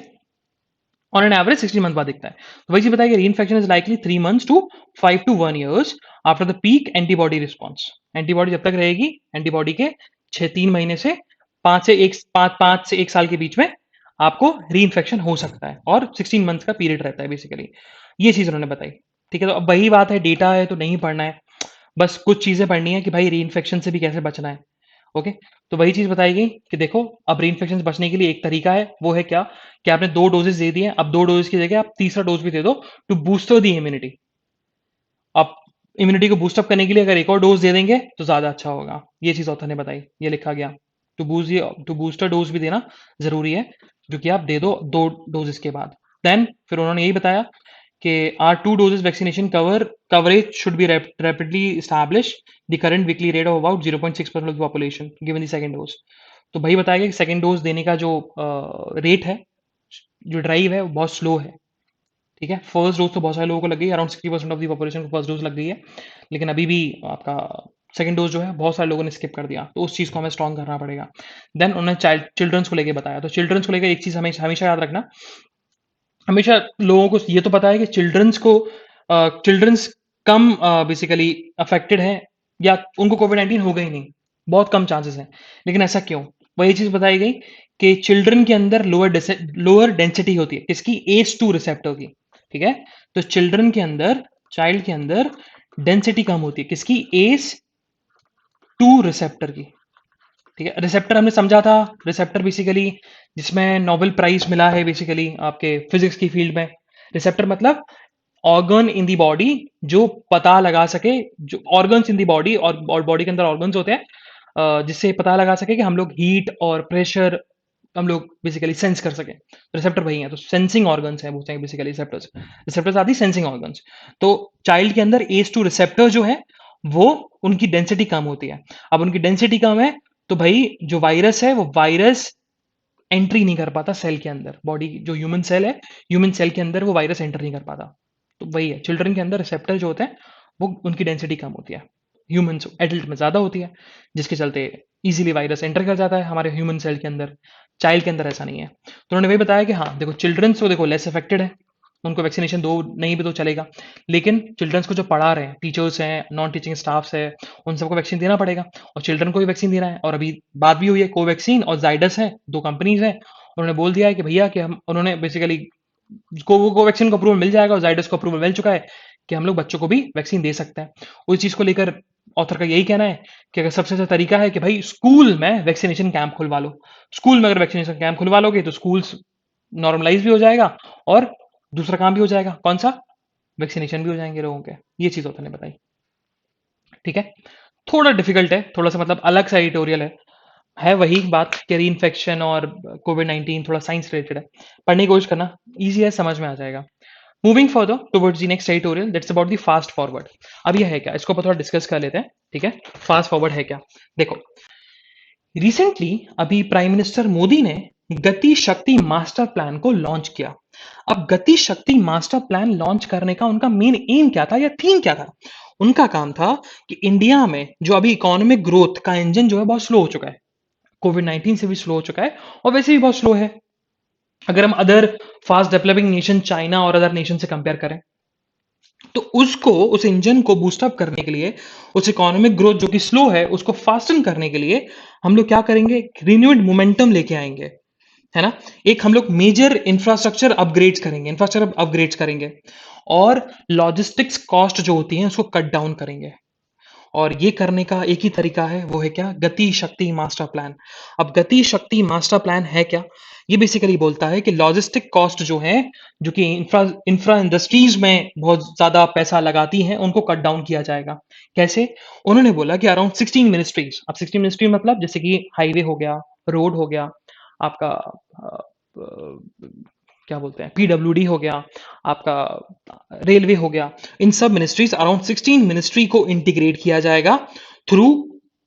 ऑन एन एवरेज 16 मंथ बाद दिखता है। तो वही चीज बताया कि reinfection is likely 3 months to 5 to 1 years after the peak antibody response. Antibody जब तक रहेगी, एंटीबॉडी के 6-3 महीने से 5 से 1 साल के बीच में आपको रीइंफेक्शन हो सकता है, और 16 मंथ का पीरियड रहता है बेसिकली। ये चीज उन्होंने बताई। ठीक है, तो अब वही बात है, डेटा है तो नहीं पढ़ना है, बस कुछ चीजें पढ़नी है कि भाई रीइंफेक्शन से भी कैसे बचना है। ओके, तो वही चीज बताई गई कि देखो, अब रीइंफेक्शन से बचने के लिए एक तरीका है, वो है क्या कि आपने 2 डोजेस दे दिए, अब 2 डोज की जगह आप तीसरा डोज भी दे दो टू बूस्टर दी इम्यूनिटी। आप इम्यूनिटी को बूस्टअप करने के लिए अगर एक और डोज दे देंगे तो ज्यादा अच्छा होगा। ये चीज ऑथर ने बताई, ये लिखा गया। टू बूस्टर डोज भी देना जरूरी है, जो कि आप दे दो 2 डोजेस के बाद। देन फिर उन्होंने यही बताया कि are 2 doses vaccination coverage should be rapidly establish the current weekly rate of about 0.6% of the population given the second dose. तो भाई बताया गया कि सेकंड डोज देने का जो रेट है, जो ड्राइव है, वो बहुत स्लो है। ठीक है, फर्स्ट डोज तो बहुत सारे लोगों को लग गई, अराउंड 60% ऑफ दी पॉपुलेशन को फर्स्ट डोज लग गई है, लेकिन अभी भी आपका सेकंड डोज जो है बहुत सारे लोगों ने स्किप कर दिया, तो उस चीज़ को हमें स्ट्रॉन्ग करना पड़ेगा। देन उन्होंने चिल्ड्रंस को लेके बताया, तो चिल्ड्रंस को लेकर एक चीज़ हमें हमेशा याद रखना, हमेशा लोगों को ये तो पता है कि चिल्ड्रंस कम बेसिकली अफेक्टेड है, या उनको कोविड-19 होगा ही नहीं, बहुत कम चांसेस हैं। लेकिन ऐसा क्यों? वही चीज़ बताई गई कि चिल्ड्रन के अंदर लोअर डेंसिटी होती है, किसकी? ACE2 रिसेप्टर की। ठीक है? तो चाइल्ड के अंदर डेंसिटी कम होती है, किसकी? ACE2 रिसेप्टर की। ठीक है, रिसेप्टर हमने समझा था, रिसेप्टर बेसिकली जिसमें नोबेल प्राइज मिला है बेसिकली आपके फिजिक्स की फील्ड में। रिसेप्टर मतलब ऑर्गन इन दी बॉडी जो पता लगा सके, जो ऑर्गन्स इन दी बॉडी, और बॉडी के अंदर ऑर्गन्स होते हैं जिससे पता लगा सके कि हम लोग हीट और प्रेशर हम लोग बेसिकली सेंस कर सके। रिसेप्टर वही है, तो सेंसिंग ऑर्गन्स है बोलते हैं बेसिकली रिसेप्टर्स। रिसेप्टर्स आती सेंसिंग ऑर्गन्स। तो चाइल्ड के अंदर ACE2 रिसेप्टर जो है वो, उनकी डेंसिटी कम होती है। अब उनकी डेंसिटी कम है तो भाई जो वायरस है वो वायरस एंट्री नहीं कर पाता सेल के अंदर। बॉडी जो ह्यूमन सेल है, ह्यूमन सेल के अंदर वो वायरस एंटर नहीं कर पाता। तो वही है, चिल्ड्रन के अंदर रिसेप्टर जो होते हैं वो उनकी डेंसिटी कम होती है, ह्यूमन एडल्ट में ज्यादा होती है, जिसके चलते इजीली वायरस एंटर कर जाता है हमारे ह्यूमन सेल के अंदर। चाइल्ड के अंदर ऐसा नहीं है। तो उन्होंने वही बताया कि हाँ देखो, चिल्ड्रंस तो देखो लेस अफेक्टेड है, उनको वैक्सीनेशन दो नहीं भी तो चलेगा, लेकिन चिल्ड्रंस को जो पढ़ा रहे हैं, टीचर्स हैं, नॉन टीचिंग स्टाफ्स है, उन सबको वैक्सीन देना पड़ेगा, और चिल्ड्रन को भी वैक्सीन देना है। और अभी बात भी हुई है, कोवैक्सीन और जाइडस है, 2 कंपनीज हैं, उन्होंने बोल दिया है कि भैया कि हम, उन्होंने बेसिकली कोवैक्सीन को अप्रूवल मिल जाएगा और जाइडस को अप्रूवल मिल चुका है कि हम लोग बच्चों को भी वैक्सीन दे सकते हैं। उस चीज को लेकर ऑथर का यही कहना है कि अगर सबसे अच्छा तरीका है कि भाई स्कूल में वैक्सीनेशन कैंप खुलवा लो। स्कूल में अगर वैक्सीनेशन कैंप खुलवा लोगे तो स्कूल्स नॉर्मलाइज भी हो जाएगा, और दूसरा काम भी हो जाएगा, कौन सा? वैक्सीनेशन भी हो जाएंगे लोगों के। ये चीज ऑथर ने बताई। ठीक है, थोड़ा डिफिकल्ट है, थोड़ा सा मतलब अलग सा एडिटोरियल है वही बात कि री इन्फेक्शन और कोविड-19 थोड़ा साइंस रिलेटेड है। पढ़ने की कोशिश करना, ईज़ी है, समझ में आ जाएगा। Moving further towards the next editorial, that's about the fast forward. अब ये है क्या, इसको अपन थोड़ा डिस्कस कर लेते हैं। ठीक है, फास्ट फॉरवर्ड है क्या? देखो, रिसेंटली अभी प्राइम मिनिस्टर मोदी ने गति शक्ति मास्टर प्लान को लॉन्च किया। अब गति शक्ति मास्टर प्लान लॉन्च करने का उनका मेन एम क्या था या थीम क्या था? उनका काम था कि इंडिया में जो अभी इकोनॉमिक ग्रोथ का इंजन जो है बहुत स्लो हो चुका है, कोविड-19 से भी स्लो हो चुका है, और वैसे भी बहुत स्लो है अगर हम other fast developing nation China और अदर नेशन से कंपेयर करें। तो उस इंजन को बूस्टअप करने के लिए, उस इकोनॉमिक ग्रोथ जो कि स्लो है उसको फास्टन करने के लिए हम लोग क्या करेंगे? रिन्यूड मोमेंटम लेके आएंगे, है ना? एक हम लोग मेजर इंफ्रास्ट्रक्चर अपग्रेड्स करेंगे, और लॉजिस्टिक्स कॉस्ट जो होती है उसको कट डाउन करेंगे। और ये करने का एक ही तरीका है, वो है क्या? गति शक्ति मास्टर प्लान। अब गति शक्ति मास्टर प्लान है क्या? ये बेसिकली बोलता है कि लॉजिस्टिक कॉस्ट जो है, जो कि इंफ्रा इंडस्ट्रीज में बहुत ज्यादा पैसा लगाती हैं, उनको कट डाउन किया जाएगा। कैसे? उन्होंने बोला कि अराउंड 16 मिनिस्ट्रीज, अब 16 मिनिस्ट्री मतलब जैसे कि हाईवे हो गया, रोड हो गया, आपका क्या बोलते हैं, PWD हो गया, आपका रेलवे हो गया, इन सब मिनिस्ट्रीज, अराउंड 16 मिनिस्ट्री को इंटीग्रेट किया जाएगा through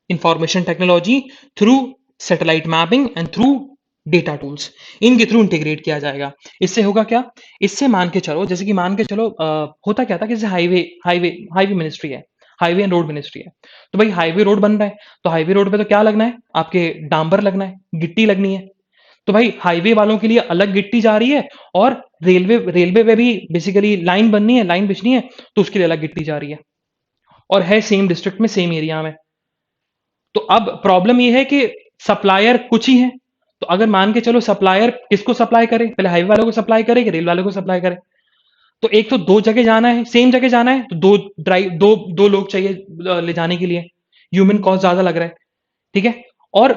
information technology, through satellite mapping and through data tools. इनके थ्रू इंटीग्रेट किया जाएगा। इससे होगा क्या? इससे मान के चलो, जैसे कि मान के चलो होता क्या था कि जैसे हाईवे मिनिस्ट्री है, हाईवे एंड रोड मिनिस्ट्री है, तो भाई हाईवे रोड बन रहा है, तो हाईवे रोड पे तो क्या लगना है? आपके डांबर लगना है, गिट्टी लगनी है। तो भाई हाईवे वालों के लिए अलग गिट्टी जा रही है, और रेलवे रेलवे पे भी बेसिकली लाइन बननी है, लाइन बिछनी है, तो उसके लिए अलग गिट्टी जा रही है, और है सेम डिस्ट्रिक्ट में, सेम एरिया में। तो अब प्रॉब्लम ये है कि सप्लायर कुछ ही है। तो अगर मान के चलो सप्लायर किसको सप्लाई करे, पहले हाईवे वालों को सप्लाई करे कि रेल वालों को सप्लाई करे? तो एक तो दो जगह जाना है, सेम जगह जाना है, तो दो लोग चाहिए ले जाने के लिए, ह्यूमन कॉस्ट ज्यादा लग रहा है। ठीक है। और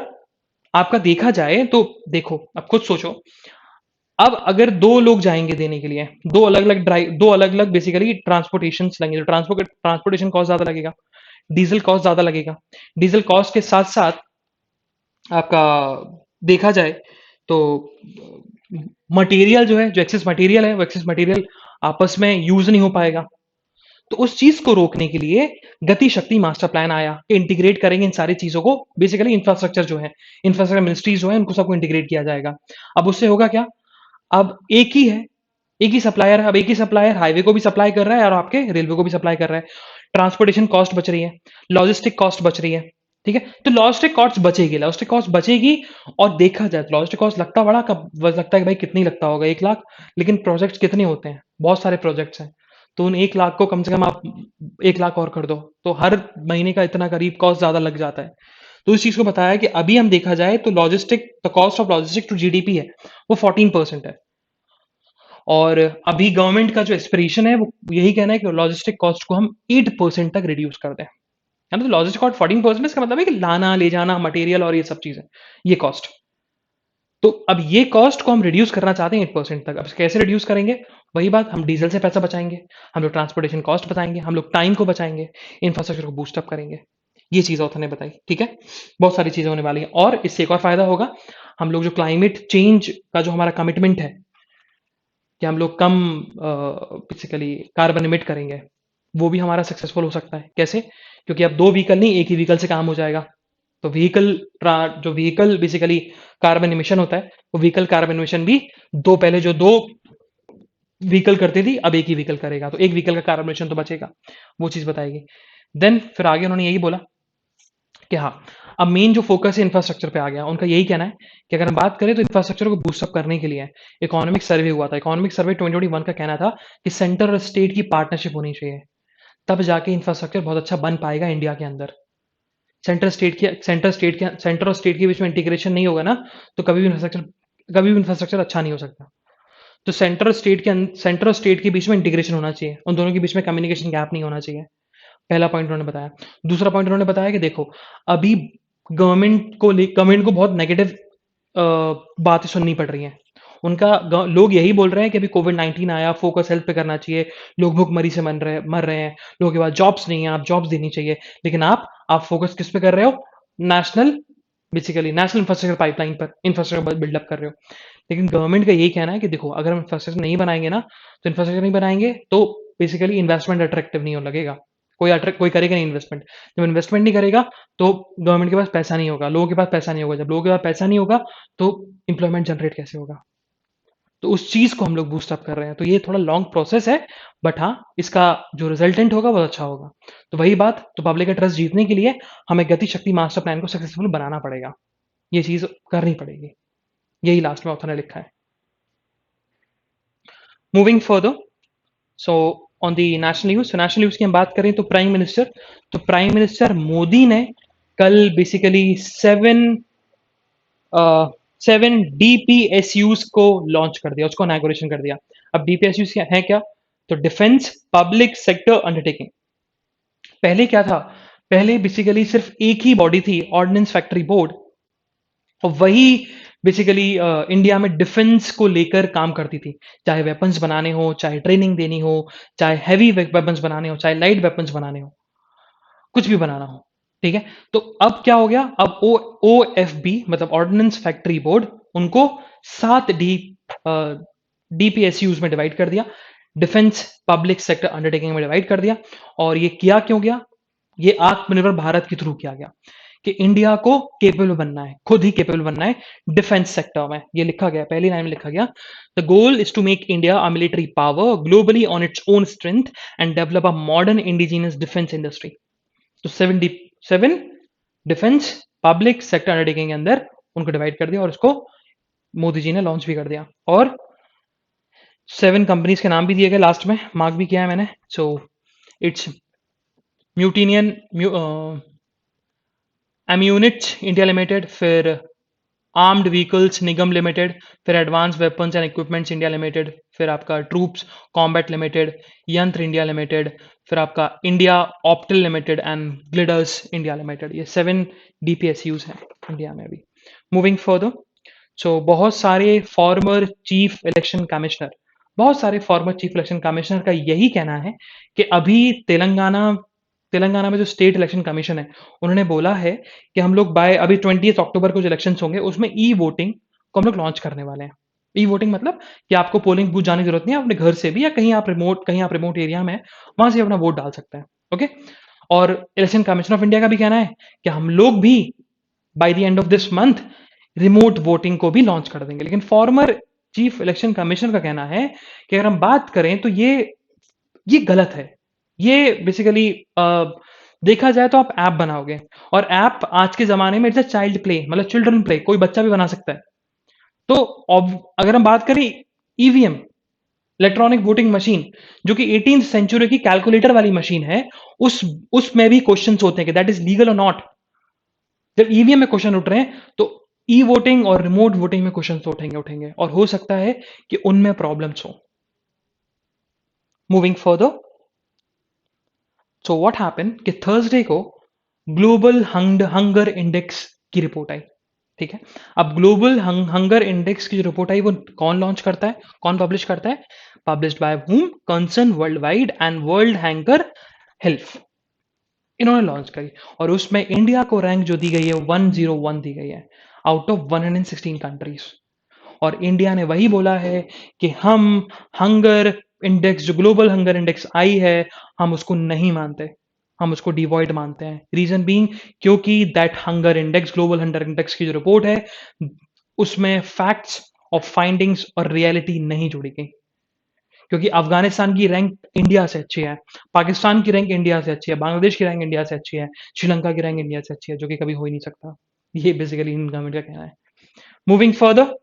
आपका देखा जाए तो देखो, अब खुद सोचो, अब अगर दो लोग जाएंगे देने के लिए, दो अलग अलग बेसिकली ट्रांसपोर्टेशन लगेंगे, तो ट्रांसपोर्टेशन कॉस्ट ज्यादा लगेगा, डीजल कॉस्ट ज्यादा लगेगा। डीजल कॉस्ट के साथ साथ आपका देखा जाए तो मटेरियल जो है, जो एक्सेस मटेरियल है, वो एक्सेस मटेरियल आपस में यूज नहीं हो पाएगा। तो उस चीज को रोकने के लिए गति शक्ति मास्टर प्लान आया कि इंटीग्रेट करेंगे इन सारी चीजों को, बेसिकली इंफ्रास्ट्रक्चर जो है, इंफ्रास्ट्रक्चर मिनिस्ट्रीज जो है, उनको सबको इंटीग्रेट किया जाएगा। अब उससे होगा क्या? अब एक ही है, एक ही सप्लायर है, अब एक ही सप्लायर हाईवे को भी सप्लाई कर रहा है और आपके रेलवे को भी सप्लाई कर रहा है। ट्रांसपोर्टेशन कॉस्ट बच रही है, लॉजिस्टिक कॉस्ट बच रही है। ठीक है। तो लॉजिस्टिक कॉस्ट बचेगी, लॉजिस्टिक कॉस्ट बचेगी। और देखा जाए तो लॉजिस्टिक कॉस्ट लगता बड़ा, कब लगता है कि भाई कितनी लगता होगा, 1 लाख। लेकिन प्रोजेक्ट्स कितने होते हैं? बहुत सारे प्रोजेक्ट्स हैं। तो उन 1 लाख को कम से कम आप 1 लाख और कर दो, तो हर महीने का इतना करीब कॉस्ट ज्यादा लग जाता है। तो इस चीज को बताया कि अभी हम देखा जाए तो logistic, the cost of logistic to GDP है, वो 14% है। और अभी गवर्नमेंट का जो एस्पिरेशन है वो यही कहना है कि लॉजिस्टिक कॉस्ट को हम 8% तक रिड्यूस कर दें। है ना? तो लॉजिस्टिक कॉस्ट 14%, इसका मतलब है कि लाना ले जाना मटेरियल और ये सब चीजें, ये कॉस्ट। तो अब ये कॉस्ट को हम रिड्यूस करना चाहते हैं 8% तक। अब कैसे रिड्यूस करेंगे? वही बात, हम डीजल से पैसा बचाएंगे, हम लोग ट्रांसपोर्टेशन कॉस्ट बचाएंगे, हम लोग टाइम को बचाएंगे, इंफ्रास्ट्रक्चर को बूस्ट अप करेंगे। ये चीज ऑथर ने बताई। ठीक है। बहुत सारी चीजें होने वाली है, और इससे एक और फायदा होगा, हम लोग जो क्लाइमेट चेंज का जो हमारा कमिटमेंट है कि हम लोग कम बेसिकली कार्बन इमिट करेंगे, वो भी हमारा सक्सेसफुल हो सकता है। कैसे? क्योंकि अब दो व्हीकल नहीं, एक ही व्हीकल से काम हो जाएगा। तो जो व्हीकल बेसिकली कार्बन इमिशन होता है, वो व्हीकल कार्बन इमिशन भी पहले जो दो व्हीकल करती थी, अब एक ही व्हीकल करेगा, तो एक व्हीकल का कार्बन इमिशन तो बचेगा। वो चीज बताएगी। देन फिर आगे उन्होंने यही बोला कि हाँ, अब मेन जो फोकस है इंफ्रास्ट्रक्चर पे आ गया। उनका यही कहना है कि अगर हम बात करें तो इंफ्रास्ट्रक्चर को बूस्टअप करने के लिए इकोनॉमिक सर्वे हुआ था। इकोनॉमिक सर्वे 2021 का कहना था कि सेंटर और स्टेट की पार्टनरशिप होनी चाहिए, तब जाके इंफ्रास्ट्रक्चर बहुत अच्छा बन पाएगा इंडिया के अंदर। सेंटर और स्टेट के बीच में इंटीग्रेशन नहीं होगा ना, तो कभी भी इंफ्रास्ट्रक्चर अच्छा नहीं हो सकता। तो सेंटर और स्टेट के बीच में इंटीग्रेशन होना चाहिए, उन दोनों के बीच में कम्युनिकेशन गैप नहीं होना चाहिए। पहला पॉइंट उन्होंने बताया। दूसरा पॉइंट उन्होंने बताया कि देखो, अभी गवर्नमेंट को बहुत नेगेटिव बातें सुननी पड़ रही हैं। लोग यही बोल रहे हैं कि अभी कोविड-19 आया, फोकस हेल्थ पे करना चाहिए, लोग भुखमरी से मर रहे हैं, लोगों के पास जॉब्स नहीं है, आप जॉब्स देनी चाहिए। लेकिन आप फोकस किस पे कर रहे हो? National basically national infrastructure pipeline पर इंफ्रास्ट्रक्चर बिल्डअप कर रहे हो। लेकिन गवर्नमेंट का यही कहना है कि देखो, अगर हम इंफ्रास्ट्रक्चर नहीं बनाएंगे ना, तो इंफ्रास्ट्रक्चर नहीं बनाएंगे तो बेसिकली इन्वेस्टमेंट अट्रैक्टिव नहीं हो लगेगा। कोई करेगा नहीं इन्वेस्टमेंट। जब इन्वेस्टमेंट नहीं करेगा, तो गवर्नमेंट के पास पैसा नहीं होगा, लोगों के पास पैसा नहीं होगा। जब लोगों के पास पैसा नहीं होगा, तो एम्प्लॉयमेंट जनरेट कैसे होगा? तो उस चीज को हम लोग बूस्ट अप कर रहे हैं। तो ये थोड़ा लॉन्ग प्रोसेस है, बट हाँ, इसका जो रिजल्टेंट होगा वो अच्छा होगा। तो वही बात, तो पब्लिक का ट्रस्ट जीतने के लिए हमें गति शक्ति मास्टर प्लान को सक्सेसफुल बनाना पड़ेगा, ये चीज करनी पड़ेगी। यही लास्ट में ऑथर ने लिखा है। Moving further, so on the national news, national news की हम बात करें तो प्राइम मिनिस्टर मोदी ने कल बेसिकली 7 डीपीएसयूज को लॉन्च कर दिया, उसको इनॉग्रेशन कर दिया। अब डीपीएसयूज है क्या? तो डिफेंस पब्लिक सेक्टर अंडरटेकिंग। पहले क्या था? पहले बेसिकली सिर्फ एक ही बॉडी थी, ऑर्डिनेंस फैक्ट्री बोर्ड, और वही बेसिकली इंडिया में डिफेंस को लेकर काम करती थी। चाहे वेपन्स बनाने हो, चाहे ट्रेनिंग देनी हो, चाहे हैवी वेपन्स बनाने हो, चाहे लाइट वेपन्स बनाने हो, कुछ भी बनाना हो। ठीक है। तो अब क्या हो गया? अब OFB मतलब ऑर्डिनेंस फैक्ट्री बोर्ड, उनको 7 डीपीएसयूज में डिवाइड कर दिया, डिफेंस पब्लिक सेक्टर अंडरटेकिंग में डिवाइड कर दिया। और ये किया क्यों गया? ये आत्मनिर्भर भारत के थ्रू किया गया कि इंडिया को केपेबल बनना है, खुद ही केपेबल बनना है डिफेंस सेक्टर में। ये लिखा गया, पहली लाइन में लिखा गया, the goal is to make India a military power globally on its own strength and develop a modern indigenous defence industry. तो 7 डिफेंस पब्लिक सेक्टर अंडरटेकिंग के अंदर उनको डिवाइड कर दिया, और उसको मोदी जी ने लॉन्च भी कर दिया। और 7 कंपनीज के नाम भी दिए गए, लास्ट में मार्क भी किया है मैंने। सो इट्स म्यूटिनियन, एम्यूनिट इंडिया लिमिटेड, फिर आर्म्ड व्हीकल्स निगम लिमिटेड, फिर advanced weapons and equipments India limited, फिर आपका troops combat limited, Yantra India limited, फिर आपका India Optel limited and gliders India limited. ये 7 डीपीएसयूज हैं इंडिया में अभी। मूविंग फर्दर, सो बहुत सारे फॉर्मर चीफ इलेक्शन कमिश्नर का यही कहना है कि अभी तेलंगाना तेलंगाना में जो स्टेट इलेक्शन कमीशन है, उन्होंने बोला है कि हम लोग बाय अभी 20 अक्टूबर को जो इलेक्शन होंगे उसमें ई वोटिंग को हम लोग लॉन्च करने वाले हैं। ई वोटिंग मतलब कि आपको पोलिंग बूथ जाने की जरूरत नहीं है, अपने घर से भी या कहीं आप रिमोट एरिया में वहां से अपना वोट डाल सकते हैं। ओके। और इलेक्शन कमीशन ऑफ इंडिया का भी कहना है कि हम लोग भी by the end of this month remote voting को भी लॉन्च कर देंगे। लेकिन फॉर्मर चीफ इलेक्शन कमिश्नर का कहना है कि अगर हम बात करें तो ये गलत है। ये बेसिकली देखा जाए तो आप ऐप बनाओगे, और ऐप आज के ज़माने में इट्स अ चाइल्ड प्ले, मतलब चिल्ड्रन प्ले, कोई बच्चा भी बना सकता है। तो अगर हम बात करें ईवीएम, इलेक्ट्रॉनिक वोटिंग मशीन, जो कि 18th सेंचुरी की कैलकुलेटर वाली मशीन है, उसमें भी क्वेश्चंस होते हैं कि दैट इज लीगल और नॉट। जब ईवीएम में क्वेश्चन उठ रहे हैं तो ई वोटिंग और रिमोट वोटिंग में क्वेश्चन उठेंगे और हो सकता है कि उनमें प्रॉब्लम्स हो। Moving further, so what happen कि थर्सडे को ग्लोबल हंगर इंडेक्स की रिपोर्ट आई। ठीक है। अब ग्लोबल हंगर इंडेक्स की जो रिपोर्ट आई वो कौन लॉन्च करता है, कौन पब्लिश करता है? Published by whom? Concern world wide and world hanger health, इन्होंने लॉन्च करी। और उसमें इंडिया को रैंक जो दी गई है 101 दी गई है आउट ऑफ 116 कंट्रीज। और इंडिया ने वही बोला है कि हम हंगर इंडेक्स, जो ग्लोबल हंगर इंडेक्स आई है, हम उसको नहीं मानते, हम उसको डिवॉइड मानते हैं। रीजन बीइंग क्योंकि that hunger index, global hunger index की जो रिपोर्ट है, उसमें फैक्ट्स और फाइंडिंग्स और रियलिटी नहीं जुड़ी गई। क्योंकि अफगानिस्तान की रैंक इंडिया से अच्छी है, पाकिस्तान की रैंक इंडिया से अच्छी है, बांग्लादेश की रैंक इंडिया से अच्छी है, श्रीलंका की रैंक इंडिया से अच्छी है, जो कि कभी हो ही नहीं सकता। ये बेसिकली इन गवर्नमेंट का कहना है। मूविंग फर्दर,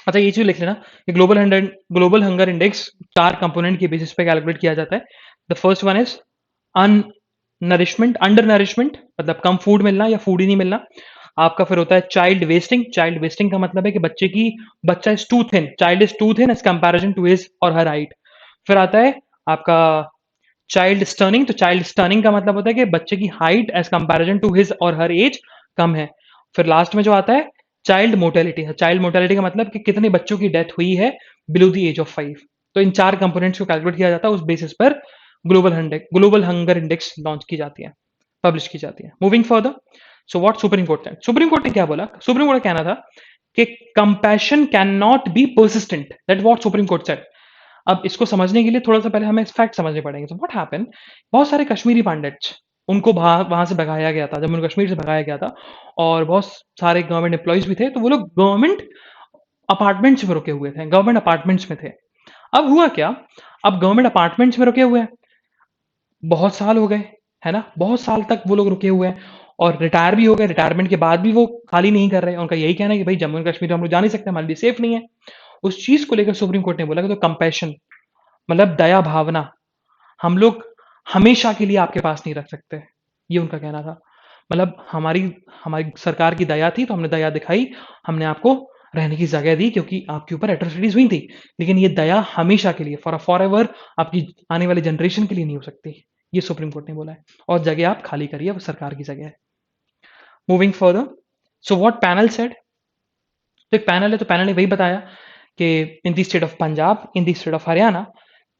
अच्छा ये चीज लिख लेना कि ग्लोबल हंगर इंडेक्स 4 कंपोनेंट के बेसिस पे कैलकुलेट किया जाता है। The first one is un nourishment, undernourishment, मतलब कम फूड मिलना या फूड ही नहीं मिलना। आपका फिर होता है चाइल्ड वेस्टिंग। चाइल्ड वेस्टिंग का मतलब है कि बच्चा is too thin, child is too thin as comparison to his और हर हाइट। फिर आता है आपका चाइल्ड स्टर्निंग। तो चाइल्ड स्टर्निंग का मतलब होता है कि बच्चे की height as comparison to his और हर एज कम है। फिर लास्ट में जो आता है चाइल्ड मोर्टेलिटी है। चाइल्ड मोर्टेलिटी का मतलब कि कितने बच्चों की डेथ हुई है बिलो द एज ऑफ 5। तो इन 4 कंपोनेंट्स को कैलकुलेट किया जाता है, उस बेसिस पर ग्लोबल हंगर इंडेक्स लॉन्च की जाती है, पब्लिश की जाती है। Moving further, so what supreme court ने क्या बोला? सुप्रीम कोर्ट का कहना था कि compassion can not be persistent, that what supreme court said. अब इसको समझने के लिए थोड़ा सा पहले हमें फैक्ट समझने पड़ेंगे। तो व्हाट हैपन, बहुत सारे कश्मीरी पंडित्स, उनको वहां से भगाया गया था, जम्मू कश्मीर से भगाया गया था, और बहुत सारे गवर्नमेंट एम्प्लॉयज भी थे, तो वो लोग गवर्नमेंट अपार्टमेंट्स में थे। अब हुआ क्या, अब गवर्नमेंट अपार्टमेंट्स में रुके हुए हैं, बहुत साल हो गए, है ना, बहुत साल तक वो लोग रुके हुए हैं, और रिटायर भी हो गए। रिटायरमेंट के बाद भी वो खाली नहीं कर रहे हैं। उनका यही कहना है कि भाई जम्मू एंड कश्मीर हम लोग जा नहीं सकते, हमारे लिए सेफ नहीं है। उस चीज को लेकर सुप्रीम कोर्ट ने बोला कि तो कंपैशन मतलब दया भावना हम लोग हमेशा के लिए आपके पास नहीं रख सकते। ये उनका कहना था। मतलब हमारी हमारी सरकार की दया थी तो हमने दया दिखाई, हमने आपको रहने की जगह दी क्योंकि आपके ऊपर एट्रोसिटीज हुई थी, लेकिन ये दया हमेशा के लिए फॉर एवर आपकी आने वाली जनरेशन के लिए नहीं हो सकती। ये सुप्रीम कोर्ट ने बोला है, और जगह आप खाली करिए, वो सरकार की जगह है। Moving further, so what panel said, तो एक पैनल है, तो पैनल ने वही बताया कि इन the state of Punjab, in the state of Haryana,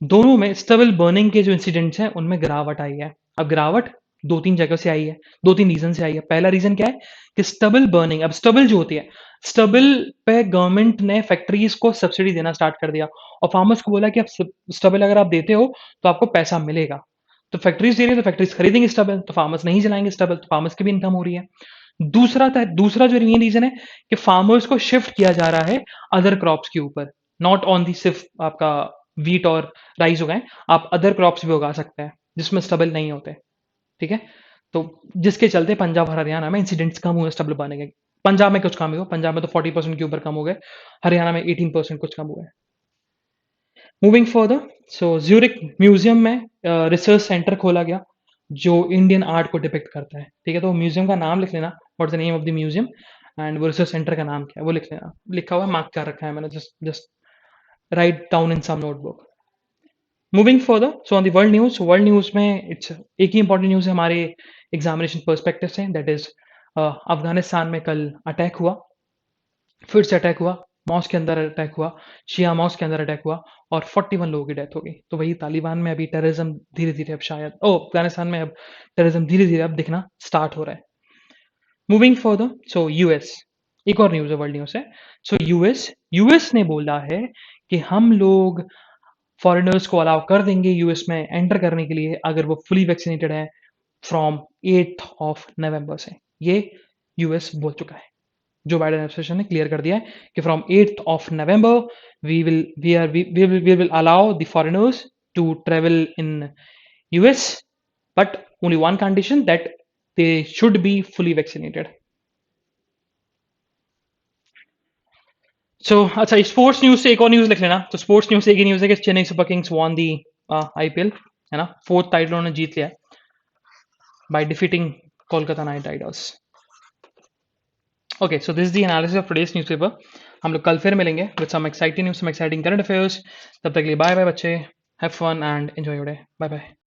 दोनों में स्टबल बर्निंग के जो इंसिडेंट्स हैं उनमें गिरावट आई है। अब गिरावट 2-3 जगह से आई है, 2-3 रीजन से आई है। पहला रीजन क्या है कि स्टबल बर्निंग, अब स्टबल जो होती है, स्टबल पे गवर्नमेंट ने फैक्ट्रीज को सब्सिडी देना स्टार्ट कर दिया, और फार्मर्स को बोला कि आप स्टबल अगर आप देते हो तो आपको पैसा मिलेगा। तो फैक्ट्रीज दे रही है तो फैक्ट्रीज खरीदेंगे स्टबल, तो फार्मर्स नहीं जलाएंगे स्टबल, तो फार्मर्स की भी इनकम हो रही है। दूसरा जो मेन रीजन है कि फार्मर्स को शिफ्ट किया जा रहा है अदर क्रॉप्स के ऊपर, नॉट ऑन दी सिर्फ आपका वीट और राइस उगाएं, आप अदर क्रॉप्स भी उगा सकते हैं जिसमें स्टबल नहीं होते। ठीक है। तो जिसके चलते पंजाब और हरियाणा में इंसिडेंट्स कम हुए स्टबल पंजाब में कुछ कम हुआ, पंजाब में तो 40% के ऊपर कम हो गए, हरियाणा में 18% कुछ कम हुआ है। मूविंग फर्दर, सो ज्यूरिक म्यूजियम में रिसर्च सेंटर खोला गया जो इंडियन आर्ट को डिपिक्ट करता है, ठीक है। तो म्यूजियम का नाम लिख लेना, what's the name of the museum, and वो रिसर्च सेंटर का नाम क्या है वो लिख लेना, लिखा हुआ मार्क कर रखा है मैंने, just write down in some notebook. Moving further, so on the world news में इट्स एक ही इंपॉर्टेंट न्यूज है हमारे एग्जामिनेशन पर्सपेक्टिव से, दैट इज अफगानिस्तान में कल अटैक हुआ, फिर से अटैक हुआ, मॉस्क के अंदर अटैक हुआ, शिया मॉस्क के अंदर अटैक हुआ और 41 लोगों की डेथ हो गई। तो वही तालिबान में अभी टेररिज्म धीरे धीरे अब शायद अफगानिस्तान में अब टेररिज्म धीरे धीरे अब दिखना स्टार्ट हो रहा है। मूविंग फर्दर, सो यूएस, एक और न्यूज है वर्ल्ड न्यूज है। सो यूएस ने बोला है कि हम लोग फॉरेनर्स को अलाउ कर देंगे यूएस में एंटर करने के लिए अगर वो फुली वैक्सीनेटेड है फ्रॉम 8 ऑफ नवंबर से। ये यूएस बोल चुका है, जो बाइडेन एडमिनिस्ट्रेशन ने क्लियर कर दिया है कि from 8th of November we will allow the foreigners to travel in US, but only one condition that they should be fully vaccinated. So अच्छा, स्पोर्ट्स न्यूज से एक और न्यूज लिख लेना। तो स्पोर्ट्स न्यूज से एक ही न्यूज है कि Chennai Super Kings won the IPL, है ना, 4th टाइटल उन्होंने जीत लिया by defeating Kolkata Knight Riders. Okay, so this the analysis of today's newspaper. हम लोग कल फिर मिलेंगे with some exciting news, some exciting current affairs. तब तक के लिए बाय बाय बच्चे, have fun and enjoy your day, bye bye.